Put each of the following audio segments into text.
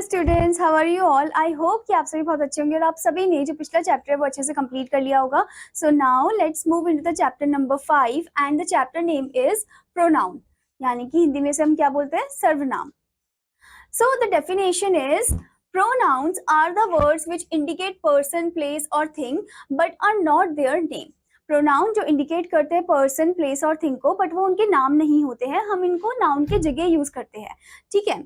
Students, how are you all? I hope कि आप सभी बहुत अच्छे होंगे और आप सभी ने जो पिछला चैप्टर है वो अच्छे से कंप्लीट कर लिया होगा. So now let's move into the chapter number 5 and the chapter name is pronoun, यानी कि हिंदी में से हम क्या बोलते हैं, सर्वनाम. So the definition is pronouns are the words which indicate person, place or thing but are not their name. Pronoun जो इंडिकेट करते हैं पर्सन, प्लेस और थिंग को, बट वो उनके नाम नहीं होते हैं. हम इनको नाउन के जगह यूज करते हैं. ठीक है.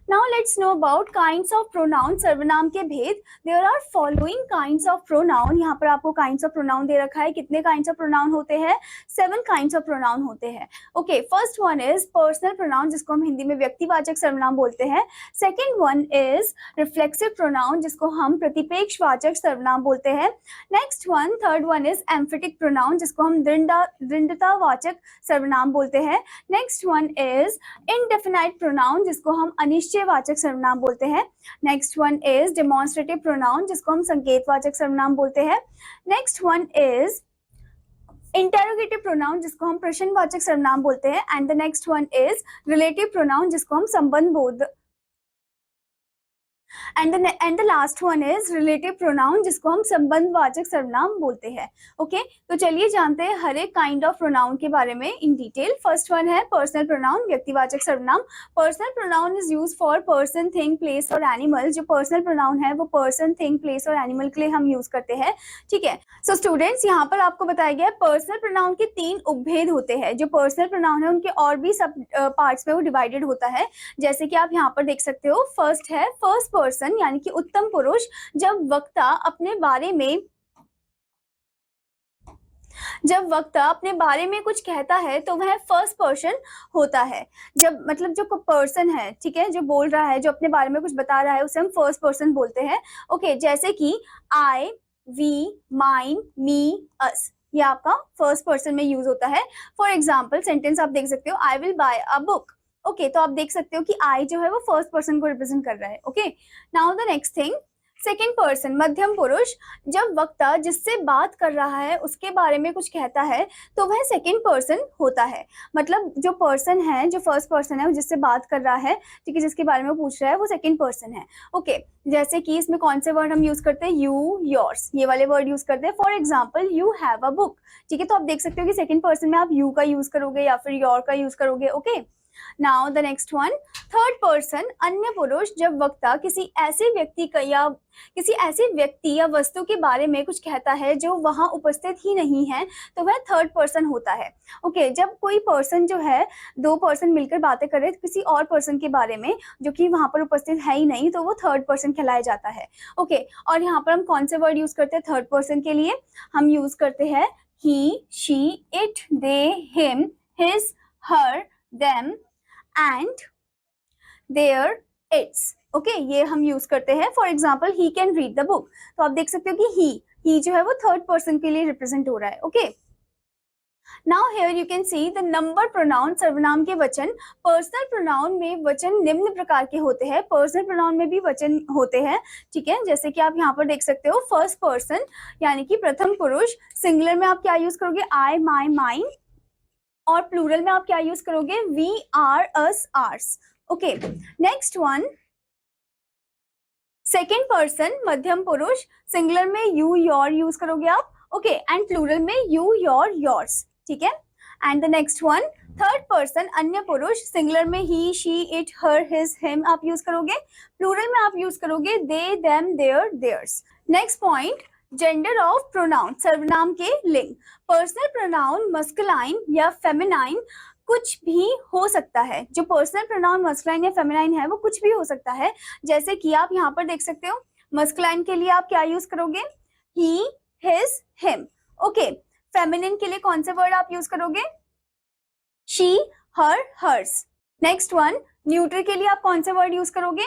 Now let's know about kinds of pronoun. सर्वनाम के भेद. There are following kinds of pronoun. यहाँ पर आपको kinds of pronoun दे रखा है. कितने kinds of pronoun होते हैं? 7 kinds of pronoun होते हैं. Okay, first one is personal pronoun, जिसको हम हिंदी में व्यक्तिवाचक सर्वनाम बोलते हैं. Second one is reflexive pronoun, जिसको हम प्रतिपेक्षवाचक सर्वनाम बोलते हैं. Next one, third one is emphatic pronoun, जिसको हम दृढ़तावाचक सर्वनाम बोलते हैं. Next one is indefinite pronoun, जिसको हम अनिश्चित वाचक सर्वनाम बोलते हैं. Next one is demonstrative pronoun, जिसको हम संकेतवाचक सर्वनाम बोलते हैं. Next one is interrogative pronoun, जिसको हम प्रश्नवाचक सर्वनाम बोलते हैं. And the next one is relative pronoun, जिसको हम संबंधबोध and the last one is relative pronoun, जिसको हम संबंधवाचक सर्वनाम बोलते हैं. ओके, तो चलिए जानते हैं हर एक काइंड ऑफ प्रोनाउन के बारे में इन डिटेल. फर्स्ट वन है पर्सनल प्रोनाउन, व्यक्तिवाचक सर्वनाम. Personal pronoun is use for person, thing, place और एनिमल. जो पर्सनल प्रोनाउन है वो पर्सन, थिंग, प्लेस और एनिमल के लिए हम यूज करते हैं. ठीक है. सो स्टूडेंट्स, यहाँ पर आपको बताया गया है पर्सनल प्रोनाउन के 3 उपभेद होते हैं. जो पर्सनल प्रोनाउन है उनके और भी सब पार्ट्स में वो डिवाइडेड होता है. जैसे कि आप यहाँ पर देख सकते हो. फर्स्ट है फर्स्ट पर्सन, यानी कि उत्तम पुरुष. जब वक्ता अपने बारे में कुछ कहता है तो वह फर्स्ट पर्सन होता है. जब मतलब जो पर्सन है, ठीक है, जो बोल रहा है, जो अपने बारे में कुछ बता रहा है, उसे हम फर्स्ट पर्सन बोलते हैं. ओके, जैसे कि आई, वी, माइन, मी, अस, ये आपका फर्स्ट पर्सन में यूज होता है. फॉर एग्जाम्पल सेंटेंस आप देख सकते हो, I will buy a book. Okay, तो आप देख सकते हो कि आई जो है वो फर्स्ट पर्सन को रिप्रेजेंट कर रहा है. Okay, now the next thing, second person, मध्यम पुरुष. जब वक्ता जिससे बात कर रहा है उसके बारे में कुछ कहता है तो वह सेकेंड पर्सन होता है. मतलब जो पर्सन है, जो फर्स्ट पर्सन है, वो जिससे बात कर रहा है, ठीक है, जिसके बारे में वो पूछ रहा है, वो सेकेंड पर्सन है. ओके, जैसे कि इसमें कौन से वर्ड हम यूज करते हैं, यू, योर्स, ये वाले वर्ड यूज करते हैं. For example, you have a book. ठीक है, तो आप देख सकते हो कि सेकेंड पर्सन में आप यू का यूज करोगे या फिर योर का यूज करोगे. Okay, now the next one, third person, अन्य पुरुष. जब वक्ता किसी ऐसे व्यक्ति या वस्तु के बारे में कुछ कहता है जो वहां उपस्थित ही नहीं है तो वह थर्ड पर्सन होता है. ओके, जब कोई पर्सन जो है, 2 पर्सन मिलकर बातें कर रहे किसी और पर्सन के बारे में जो कि वहां पर उपस्थित है ही नहीं, तो वो थर्ड पर्सन कहलाया जाता है. ओके, और यहाँ पर हम कौन से वर्ड यूज करते हैं थर्ड पर्सन के लिए? हम यूज करते हैं he, she, it, they, him, his, her, them and their, its. Okay, ये हम यूज करते हैं. For example, he can read the book. तो आप देख सकते हो कि ही जो है वो थर्ड पर्सन के लिए रिप्रेजेंट हो रहा है. Okay, now here you can see the number pronoun, सर्वनाम के वचन. पर्सनल प्रोनाउन में वचन निम्न प्रकार के होते हैं. पर्सनल प्रोनाउन में भी वचन होते हैं. ठीक है, जैसे कि आप यहाँ पर देख सकते हो, फर्स्ट पर्सन यानी कि प्रथम पुरुष. सिंगुलर में आप क्या यूज करोगे, आई, माई, माइन, और प्लूरल में आप क्या यूज करोगे, we, our, us, ours. Okay, next one, second person, मध्यम पुरुष. सिंगुलर में यू, योर यूज करोगे आप. ओके, एंड प्लूरल में यू, योर, योर्स. ठीक है. And the next one, third person, अन्य पुरुष. सिंगुलर में he, she, it, her, his, him आप यूज करोगे. प्लूरल में आप यूज करोगे they, them, their, theirs. Next point, gender of pronoun, सर्वनाम के लिंग. पर्सनल प्रोनाउन मस्कुलाइन या फेमिनाइन कुछ भी हो सकता है. जो पर्सनल प्रोनाउन मस्कुलाइन या फेमिनाइन है वो कुछ भी हो सकता है. जैसे कि आप यहाँ पर देख सकते हो, मस्कुलाइन के लिए आप क्या यूज करोगे, he, his, him. Okay, feminine के लिए कौन से वर्ड आप यूज करोगे, she, her, hers. Next one, neutral के लिए आप कौन से वर्ड यूज करोगे,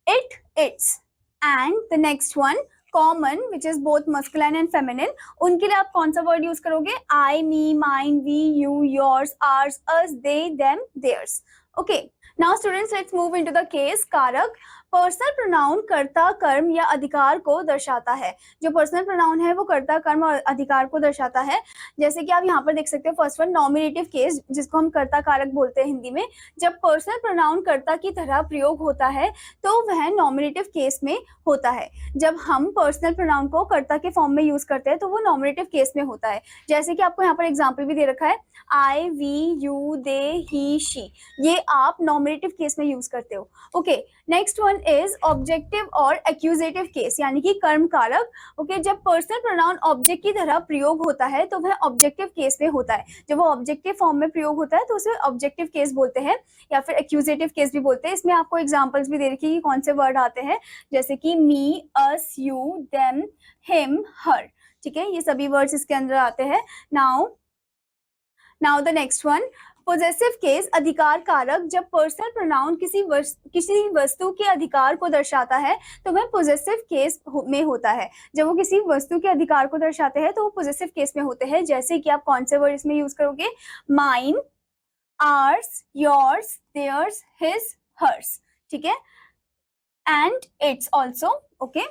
it, its. And the next one, common which is both masculine and feminine, उनके लिए आप कौन सा वर्ड यूज करोगे, I, me, mine, we, you, yours, ours, us, they, them, theirs. Okay, now students, let's move into the case कारक. Personal pronoun कर्ता, कर्म या अधिकार को दर्शाता है। जो पर्सनल प्रोनाउन है वो कर्ता, कर्म और अधिकार को दर्शाता है। जैसे कि आप यहाँ पर देख सकते हो फर्स्ट वन नॉमिनेटिव केस, जिसको हम कर्ता कारक बोलते हैं हिंदी में। जब पर्सनल प्रोनाउन कर्ता की तरह प्रयोग होता है तो वह नॉमिनेटिव केस में होता है। जब हम पर्सनल प्रोनाउन को कर्ता के फॉर्म में यूज करते हैं तो वो नॉमिनेटिव केस में होता है। जैसे कि आपको यहाँ पर एग्जाम्पल भी दे रखा है, I, we, you, they, he, she, ये आप नॉमिनेटिव केस में यूज करते हो। Okay, next one is objective और एक्यूजेटिव केस, यानी कि कर्म कारक। ओके, जब पर्सनल प्रोनाउन ऑब्जेक्ट की तरह प्रयोग होता है तो वह ऑब्जेक्टिव केस में होता है। जब वो ऑब्जेक्टिव फॉर्म में प्रयोग होता है तो उसे ऑब्जेक्टिव केस बोलते हैं या फिर एक्यूजेटिव केस भी बोलते हैं। इसमें आपको एग्जांपल्स भी दे रखी है कि कौन से वर्ड आते हैं, जैसे कि मी, अस, यू, देम, हिम, हर। ठीक है, ये सभी वर्ड्स इसके अंदर आते हैं। Now the next one, possessive case, अधिकार कारक। जब पर्सनल प्रोनाउन किसी वस्तु के अधिकार को दर्शाता है तो वह पोजेसिव केस में होता है। जब वो किसी वस्तु के अधिकार को दर्शाते हैं तो वो पोजेसिव केस में होते हैं। जैसे कि आप कौन से वर्ड इसमें यूज करोगे, mine, ours, yours, theirs, his, hers. ठीक है, and its also. Okay,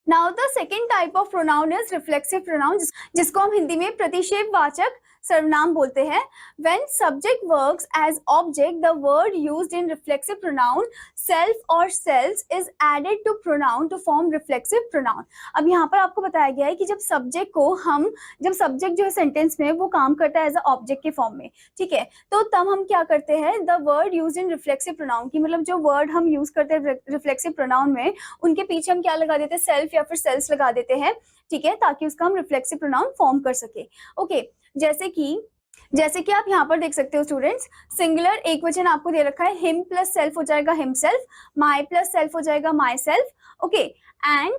now the second type of pronoun is reflexive pronoun, जिसको हम हिंदी में प्रतिक्षेपवाचक सर्वनाम बोलते हैं। When subject works as object, the word used in reflexive pronoun self or selves is added to pronoun to form reflexive pronoun। अब यहाँ पर आपको बताया गया है कि जब सब्जेक्ट जो है सेंटेंस में वो काम करता है एज अ ऑब्जेक्ट के फॉर्म में, ठीक है, तो तब हम क्या करते हैं, the word use in reflexive pronoun की, मतलब जो वर्ड हम यूज करते हैं रिफ्लेक्सिव प्रोनाउन में, उनके पीछे हम क्या लगा देते हैं, सेल्फ या फिर सेल्स लगा देते हैं। ठीक है, ताकि उसका हम रिफ्लेक्सिव प्रोनाउन फॉर्म कर सके। ओके, जैसे कि आप यहाँ पर देख सकते हो स्टूडेंट्स, सिंगुलर एक वचन आपको दे रखा है, हिम प्लस सेल्फ हो जाएगा हिमसेल्फ, माई प्लस सेल्फ हो जाएगा myself. Okay, and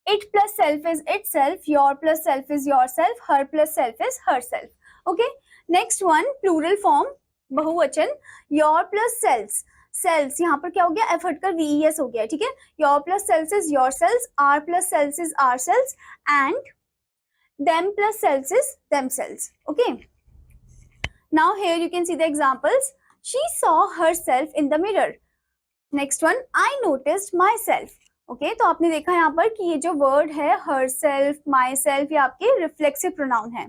it plus self is itself, your plus self is yourself, her plus self is herself. Okay, next one plural form, बहुवचन, your plus selves. Selves यहाँ पर क्या हो गया, F हटकर वीईएस हो गया। ठीक है, your plus selves is yourselves, our plus selves is ourselves, and them plus cells is themselves। Okay, now here you can see the examples, she saw herself in the mirror। next one, I noticed myself। okay, तो आपने देखा यहाँ पर कि ये जो word है herself, myself, ये आपके रिफ्लेक्सिव प्रोनाउन है।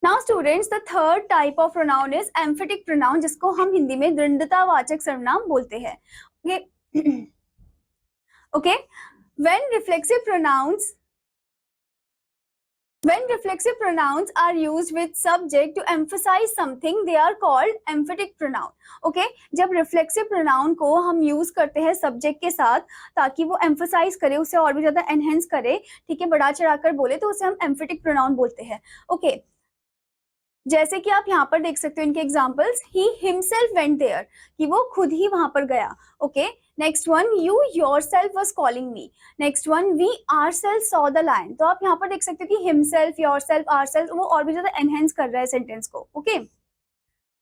Now students, the third type of pronoun is emphatic pronoun, जिसको हम हिंदी में दृढ़तावाचक सर्वनाम बोलते हैं। okay okay, when reflexive pronouns are used with subject to emphasize something, they are called emphatic pronoun। okay, जब reflexive pronoun को हम यूज करते हैं सब्जेक्ट के साथ ताकि वो emphasize करे, उसे और भी ज्यादा enhance करे, ठीक है, बढ़ा चढ़ाकर बोले, तो उसे हम emphatic pronoun बोलते हैं। okay, जैसे कि आप यहाँ पर देख सकते हो इनके examples, he himself went there, कि वो खुद ही वहां पर गया। Okay, next one, you yourself was calling me. Next one, we ourself saw the lion. तो आप यहाँ पर देख सकते हो कि हिमसेल्फ, योरसेल्फ, आरसेल्फ, वो और भी ज्यादा एनहेंस कर रहा है सेंटेंस को। Okay,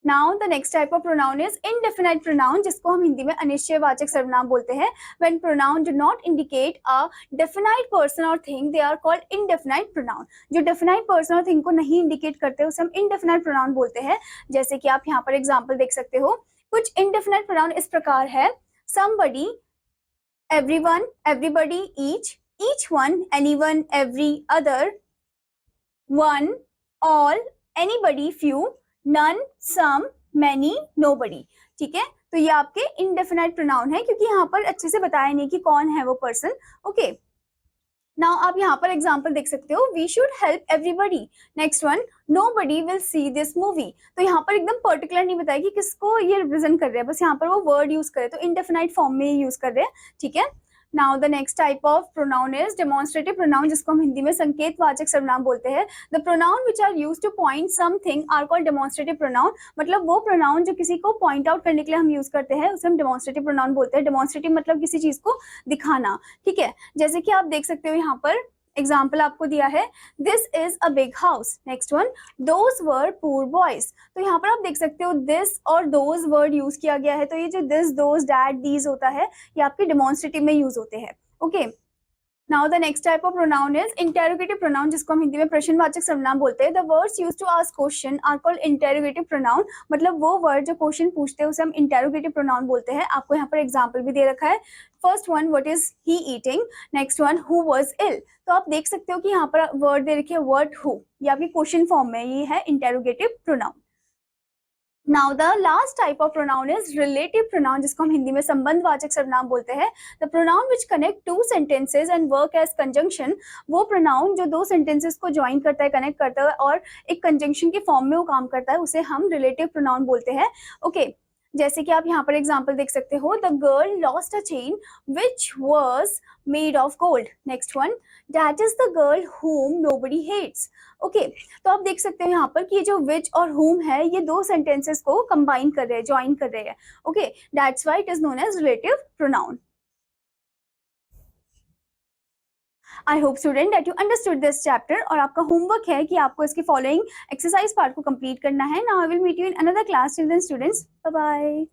now the next type of pronoun is indefinite pronoun, जिसको हम हिंदी में अनिश्चयवाचक सर्वनाम बोलते हैं। When pronoun do not indicate a definite person और thing, they are called indefinite pronoun. जो डेफिनाइट पर्सन और थिंग को नहीं इंडिकेट करते उसे हम इनडेफिनाइट प्रोनाउन बोलते हैं। जैसे कि आप यहाँ पर एग्जाम्पल देख सकते हो, कुछ इनडेफिनाइट प्रोनाउन इस प्रकार है, somebody, everyone, everybody, each one, anyone, every, other, one, all, anybody, few, none, some, many, nobody। ठीक है, तो ये आपके इनडेफिनाइट प्रोनाउन है क्योंकि यहाँ पर अच्छे से बताया नहीं कि कौन है वो पर्सन। ओके, नाउ आप यहाँ पर एग्जाम्पल देख सकते हो, we should help everybody. Next one, nobody will see this movie. तो यहाँ पर एकदम पर्टिकुलर नहीं बताया कि किसको ये रिप्रेजेंट कर रहे हैं, बस यहाँ पर वो वर्ड यूज करे, तो इनडेफिनाइट फॉर्म में यूज कर रहे हैं। ठीक है, now the next type of pronoun is demonstrative pronoun, जिसको हम हिंदी में संकेतवाचक सर्वनाम बोलते हैं। The pronoun which are used to point something are called demonstrative pronoun. मतलब वो प्रोनाउन जो किसी को पॉइंट आउट करने के लिए हम यूज करते हैं उसे हम डेमोन्स्ट्रेटिव प्रोनाउन बोलते हैं। डेमोन्स्ट्रेटिव मतलब किसी चीज को दिखाना। ठीक है, जैसे कि आप देख सकते हो यहाँ पर एग्जाम्पल आपको दिया है, this is a big house. Next one, those were poor boys. तो यहाँ पर आप देख सकते हो दिस और दोज वर्ड यूज किया गया है, तो ये जो दिस, दोज, डैड, दीज होता है, ये आपके डेमोन्स्ट्रेटिव में यूज होते हैं। Okay, now the next type of pronoun is interrogative pronoun, जिसको हम हिंदी में प्रश्नवाचक सर्वनाम बोलते हैं. The words used to ask question are called interrogative pronoun. मतलब वो वर्ड जो क्वेश्चन पूछते हैं उसे हम इंटेरोगेटिव प्रोनाउन बोलते हैं. आपको यहाँ पर एग्जाम्पल भी दे रखा है. First one, what is he eating. Next one, who was ill. तो आप देख सकते हो कि यहाँ पर वर्ड दे रखे वर्ड हु, या फिर क्वेश्चन फॉर्म में, ये है interrogative pronoun. Now the last type of pronoun is relative pronoun, जिसको हम हिंदी में संबंधवाचक सर्वनाम बोलते हैं. The pronoun which connect two sentences and work as conjunction. वो pronoun जो दो sentences को join करता है, connect करता है और एक conjunction के form में वो काम करता है, उसे हम relative pronoun बोलते हैं. Okay. जैसे कि आप यहाँ पर एग्जाम्पल देख सकते हो. The girl lost a chain which was made of gold. Next one, that is the girl whom nobody hates. Okay, तो आप देख सकते हो यहाँ पर कि ये जो विच और whom है, ये दो सेंटेंसेस को कंबाइन कर रहे हैं, ज्वाइन कर रहे हैं. Okay, that's why it is known as relative pronoun. I hope student that you understood this chapter. और आपका होमवर्क है कि आपको इसके फॉलोइंग एक्सरसाइज पार्ट को कंप्लीट करना है. Now I will meet you in another class. Till then students, bye bye.